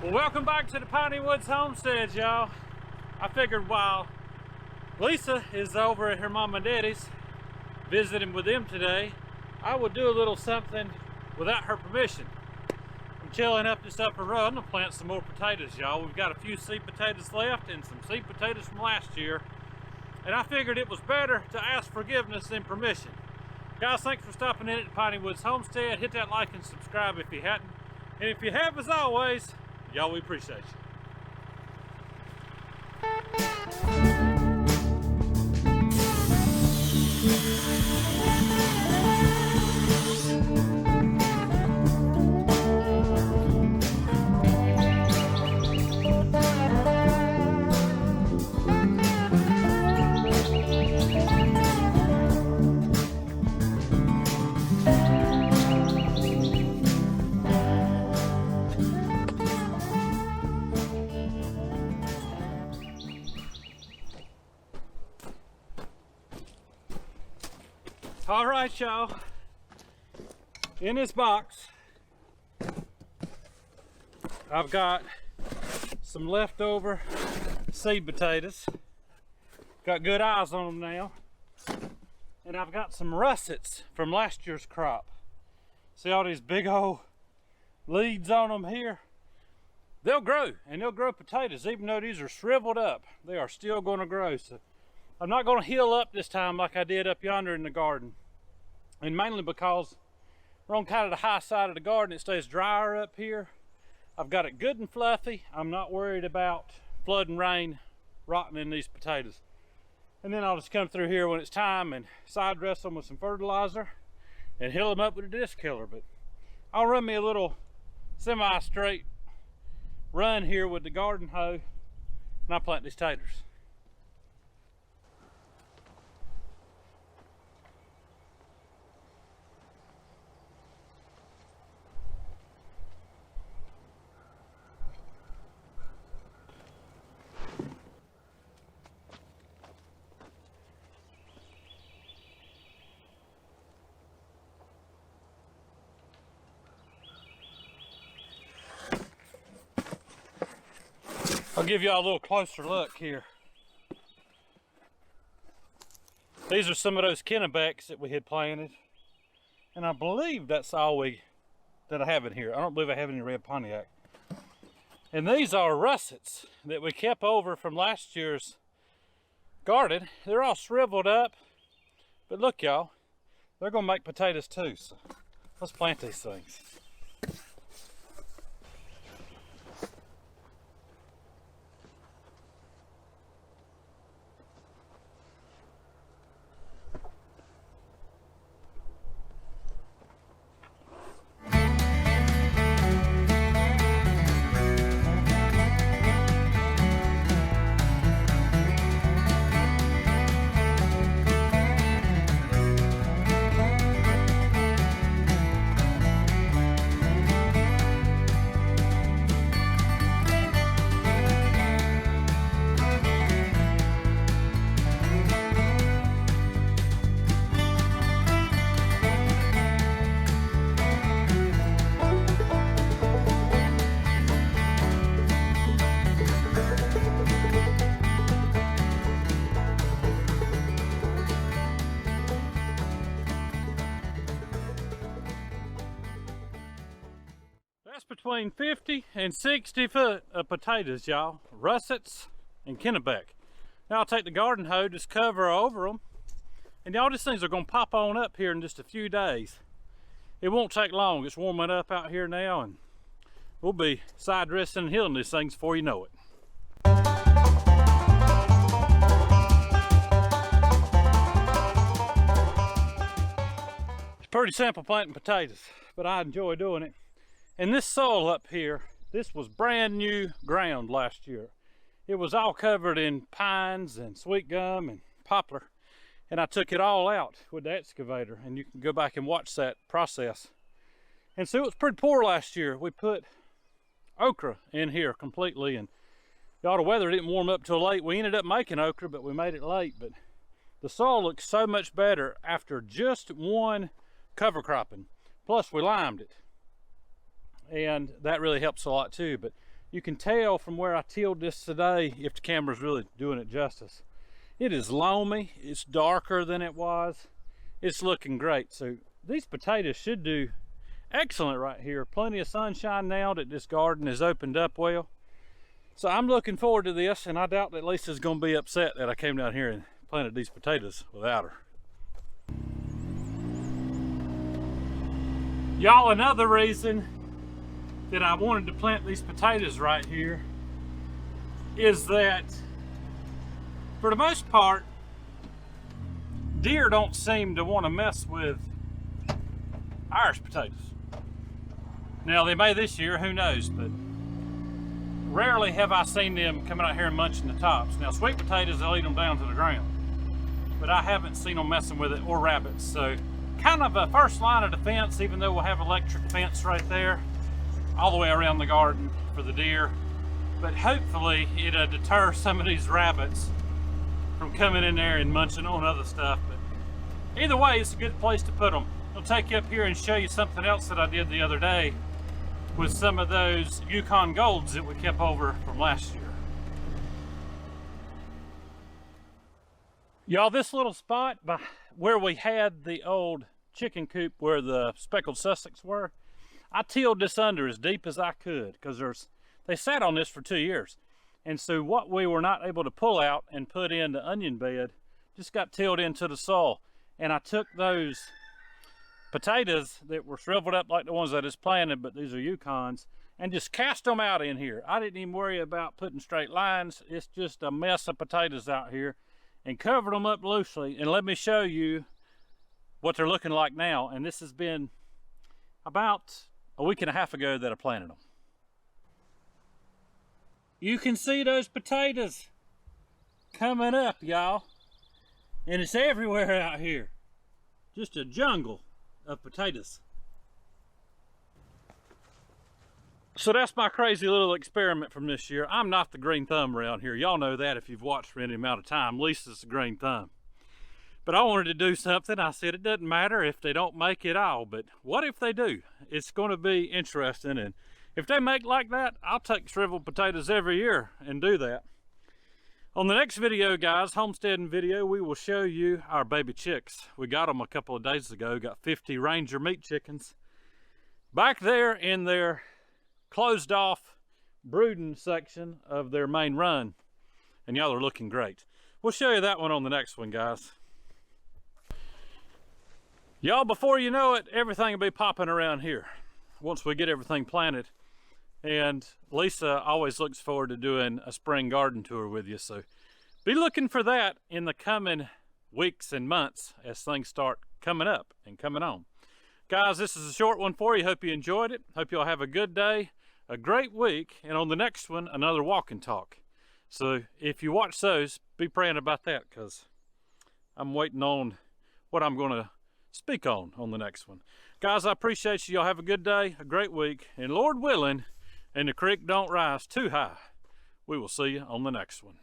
Well, welcome back to the Piney Woods Homestead, y'all. I figured while Lisa is over at her mom and daddy's visiting with them today, I would do a little something without her permission. I'm chilling up this upper row. I'm gonna plant some more potatoes, y'all. We've got a few seed potatoes left and some seed potatoes from last year, and I figured it was better to ask forgiveness than permission. Guys, thanks for stopping in at the Piney Woods Homestead. Hit that like and subscribe if you hadn't, and if you have, as always, y'all, we appreciate you. All right, y'all, in this box I've got some leftover seed potatoes. Got good eyes on them now, and I've got some russets from last year's crop. See all these big old leads on them here? They'll grow, and they'll grow potatoes. Even though these are shriveled up, they are still going to grow. So I'm not going to hill up this time like I did up yonder in the garden, and mainly because we're on kind of the high side of the garden. It stays drier up here. I've got it good and fluffy. I'm not worried about flood and rain rotting in these potatoes. And then I'll just come through here when it's time and side dress them with some fertilizer and hill them up with a disc killer. But I'll run me a little semi-straight run here with the garden hoe, and I'll plant these taters. I'll give y'all a little closer look here. These are some of those Kennebecks that we had planted, and I believe that's all that I have in here. I don't believe I have any red Pontiac. And these are russets that we kept over from last year's garden. They're all shriveled up, but look, y'all, they're gonna make potatoes too. So let's plant these things. Between 50 and 60 foot of potatoes, y'all. Russets and Kennebec. Now I'll take the garden hoe, just cover over them, and y'all, these things are going to pop on up here in just a few days. It won't take long. It's warming up out here now, and we'll be side dressing and hilling these things before you know it. Pretty simple planting potatoes, but I enjoy doing it. And this soil up here, this was brand new ground last year. It was all covered in pines and sweet gum and poplar. And I took it all out with the excavator, and you can go back and watch that process. And so it was pretty poor last year. We put okra in here completely, and y'all, the weather didn't warm up till late. We ended up making okra, but we made it late. But the soil looks so much better after just one cover cropping. Plus we limed it, and that really helps a lot too. But you can tell from where I tilled this today, if the camera's really doing it justice, it is loamy, it's darker than it was, it's looking great. So these potatoes should do excellent right here. Plenty of sunshine now that this garden is opened up well. So I'm looking forward to this, and I doubt that Lisa's gonna be upset that I came down here and planted these potatoes without her. Y'all, another reason that I wanted to plant these potatoes right here is that for the most part, deer don't seem to want to mess with Irish potatoes. Now they may this year, who knows, but rarely have I seen them coming out here and munching the tops. Now sweet potatoes, they'll eat them down to the ground, but I haven't seen them messing with it, or rabbits. So kind of a first line of defense, even though we'll have electric fence right there all the way around the garden for the deer. But hopefully it'll deter some of these rabbits from coming in there and munching on other stuff. But either way, it's a good place to put them. I'll take you up here and show you something else that I did the other day with some of those Yukon Golds that we kept over from last year. Y'all, this little spot by where we had the old chicken coop where the speckled Sussex were, I tilled this under as deep as I could, because they sat on this for 2 years. And so what we were not able to pull out and put in the onion bed just got tilled into the soil. And I took those potatoes that were shriveled up like the ones I just planted, but these are Yukons, and just cast them out in here. I didn't even worry about putting straight lines. It's just a mess of potatoes out here, and covered them up loosely. And let me show you what they're looking like now. And this has been about a week and a half ago that I planted them. You can see those potatoes coming up, y'all, and it's everywhere out here. Just a jungle of potatoes. So that's my crazy little experiment from this year. I'm not the green thumb around here. Y'all know that if you've watched for any amount of time. Lisa's the green thumb. But I wanted to do something. I said it doesn't matter if they don't make it all, but what if they do? It's going to be interesting, and if they make like that, I'll take shriveled potatoes every year and do that. On the next video, guys, homesteading video, we will show you our baby chicks. We got them a couple of days ago. Got 50 Ranger meat chickens back there in their closed off brooding section of their main run, and y'all are looking great. We'll show you that one on the next one, guys. Y'all, before you know it, everything will be popping around here once we get everything planted. And Lisa always looks forward to doing a spring garden tour with you, so be looking for that in the coming weeks and months as things start coming up and coming on. Guys, this is a short one for you. Hope you enjoyed it. Hope you'll have a good day, a great week, and on the next one, another walk and talk. So if you watch those, be praying about that, because I'm waiting on what I'm going to speak on the next one. Guys, I appreciate you. Y'all have a good day, a great week, and Lord willing, and the creek don't rise too high, we will see you on the next one.